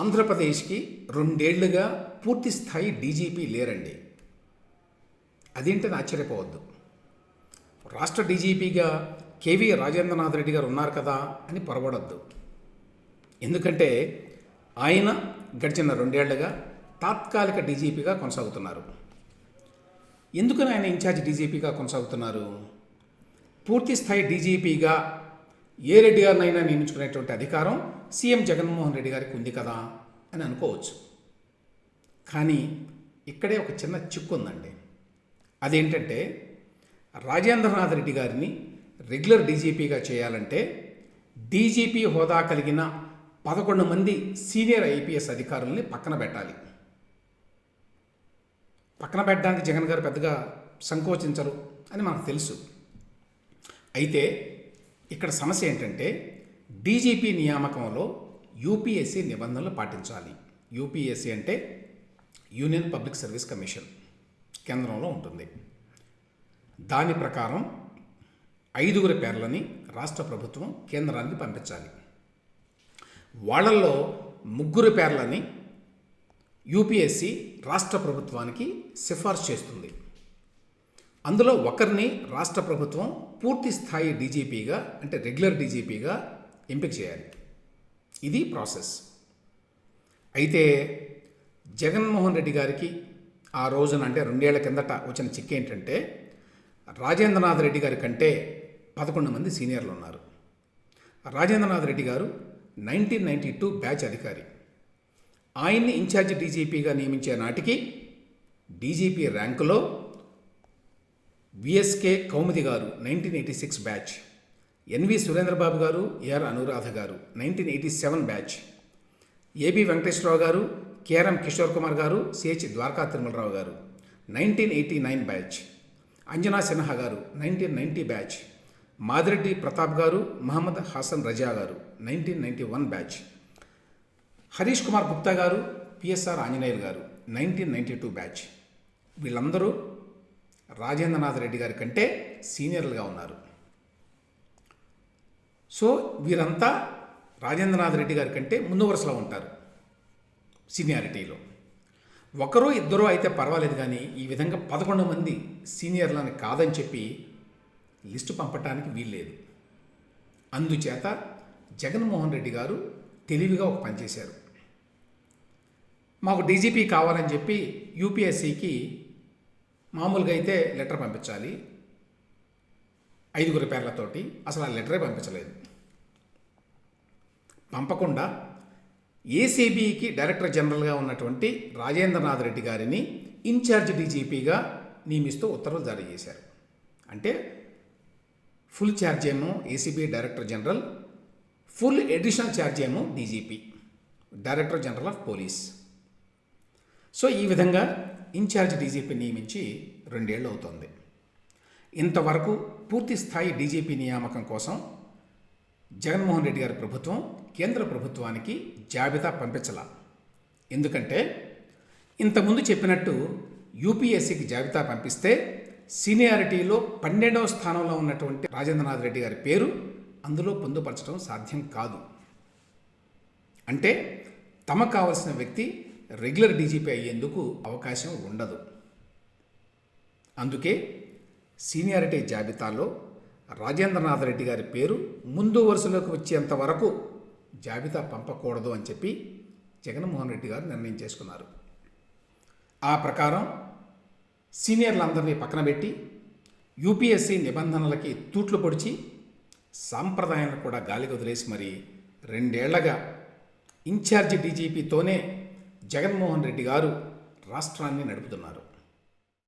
ఆంధ్రప్రదేశ్కి 2 ఏళ్లుగా పూర్తి స్థాయి డీజీపీ లేరండి. అదేంటని ఆశ్చర్యపోవద్దు. రాష్ట్ర డీజీపీగా కేవీ రాజేంద్రనాథ్ రెడ్డి గారు ఉన్నారు కదా అని పొరబడద్దు. ఎందుకంటే ఆయన గడిచిన 2 ఏళ్లుగా తాత్కాలిక డీజీపీగా కొనసాగుతున్నారు. ఎందుకని ఆయన ఇన్ఛార్జ్ డీజీపీగా కొనసాగుతున్నారు? పూర్తి స్థాయి డీజీపీగా ఏ రెడ్డి గారినైనా నియమించుకునేటువంటి అధికారం సీఎం జగన్మోహన్ రెడ్డి గారికి ఉంది కదా అని అనుకోవచ్చు. కానీ ఇక్కడే ఒక చిన్న చిక్కు ఉందండి. అదేంటంటే రాజేంద్రనాథ్ రెడ్డి గారిని రెగ్యులర్ డీజీపీగా చేయాలంటే డీజీపీ హోదా కలిగిన 11 మంది సీనియర్ ఐపీఎస్ అధికారుల్ని పక్కన పెట్టాలి. పక్కన పెట్టడానికి జగన్ గారు పెద్దగా సంకోచించరు అని మనకు తెలుసు. అయితే ఇక్కడ సమస్య ఏంటంటే డీజీపీ నియామకంలో యూపీఎస్సీ నిబంధనలు పాటించాలి. యూపీఎస్సీ అంటే యూనియన్ పబ్లిక్ సర్వీస్ కమిషన్, కేంద్రంలో ఉంటుంది. దాని ప్రకారం 5 పేర్లని రాష్ట్ర ప్రభుత్వం కేంద్రానికి పంపించాలి. వాళ్ళల్లో 3 పేర్లని యూపీఎస్సీ రాష్ట్ర ప్రభుత్వానికి సిఫార్సు చేస్తుంది. అందులో ఒకరిని రాష్ట్ర ప్రభుత్వం పూర్తి స్థాయి డీజీపీగా అంటే రెగ్యులర్ డీజీపీగా ఎంపిక చేయాలి. ఇది ప్రాసెస్. అయితే జగన్మోహన్ రెడ్డి గారికి ఆ రోజున అంటే 2 ఏళ్ల కిందట వచ్చిన చిక్కు ఏంటంటే రాజేంద్రనాథ్ రెడ్డి గారి కంటే 11 మంది సీనియర్లు ఉన్నారు. రాజేంద్రనాథ్ రెడ్డి గారు 1992 బ్యాచ్ అధికారి. ఆయన్ని ఇన్ఛార్జి డీజీపీగా నియమించే నాటికి డీజీపీ ర్యాంకులో విఎస్కే కౌముది గారు 1986 బ్యాచ్, ఎన్వి సురేంద్రబాబు గారు, ఏఆర్ అనురాధ గారు 1987 బ్యాచ్, ఏబి వెంకటేశ్వరరావు గారు, కేఆర్ఎం కిషోర్ కుమార్ గారు, సిహెచ్ ద్వారకా తిరుమలరావు గారు 1989 బ్యాచ్, అంజనా సిన్హా గారు 1990 బ్యాచ్, మాదిరెడ్డి ప్రతాప్ గారు, మహమ్మద్ హసన్ రజా గారు 1991 బ్యాచ్, హరీష్ కుమార్ గుప్తా గారు, పిఎస్ఆర్ ఆంజనేయులు గారు 1992 బ్యాచ్. వీళ్ళందరూ రాజేంద్రనాథ్ రెడ్డి గారి కంటే సీనియర్లుగా ఉన్నారు. సో వీరంతా రాజేంద్రనాథ్ రెడ్డి గారి కంటే ముందు వరుసలో ఉంటారు సీనియారిటీలో. 1-2 అయితే పర్వాలేదు, కానీ ఈ విధంగా 11 మంది సీనియర్లని కాదని చెప్పి లిస్టు పంపటానికి వీల్లేదు. అందుచేత జగన్మోహన్ రెడ్డి గారు తెలివిగా ఒక పని చేశారు. మాకు డీజీపీ కావాలని చెప్పి యూపీఎస్సీకి మామూలుగా అయితే లెటర్ పంపించాలి 5 పేర్లతోటి. అసలు ఆ లెటరే పంపించలేదు. పంపకుండా ఏసీబీకి డైరెక్టర్ జనరల్గా ఉన్నటువంటి రాజేంద్రనాథ్ రెడ్డి గారిని ఇన్ఛార్జ్ డీజీపీగా నియమిస్తూ ఉత్తర్వులు జారీ చేశారు. అంటే ఫుల్ ఛార్జ్ ఏమో ACB director general, full additional charge ఏమో DGP director general of police. So ఈ విధంగా ఇన్ఛార్జ్ డీజీపీ నియమించి 2 ఏళ్ళు అవుతోంది. ఇంతవరకు పూర్తి స్థాయి డీజీపీ నియామకం కోసం జగన్మోహన్ రెడ్డి గారి ప్రభుత్వం కేంద్ర ప్రభుత్వానికి జాబితా పంపించాల. ఎందుకంటే ఇంతకుముందు చెప్పినట్టు యూపీఎస్సీకి జాబితా పంపిస్తే సీనియారిటీలో 12వ స్థానంలో ఉన్నటువంటి రాజేంద్రనాథ్ రెడ్డి గారి పేరు అందులో పొందుపరచడం సాధ్యం కాదు. అంటే తమకు కావాల్సిన వ్యక్తి రెగ్యులర్ డీజీపీ అయ్యేందుకు అవకాశం ఉండదు. అందుకే సీనియారిటీ జాబితాలో రాజేంద్రనాథ్ రెడ్డి గారి పేరు ముందు వరుసలోకి వచ్చేంత వరకు జాబితా పంపకూడదు అని చెప్పి జగన్మోహన్ రెడ్డి గారు నిర్ణయం చేసుకున్నారు. ఆ ప్రకారం సీనియర్లందరినీ పక్కన పెట్టి యూపీఎస్సీ నిబంధనలకి తూట్లు పొడిచి సాంప్రదాయాలను కూడా గాలికి వదిలేసి మరి 2 ఏళ్లగా ఇన్ఛార్జి డీజీపీతోనే జగన్మోహన్ రెడ్డి గారు రాష్ట్రాన్ని నడుపుతున్నారు.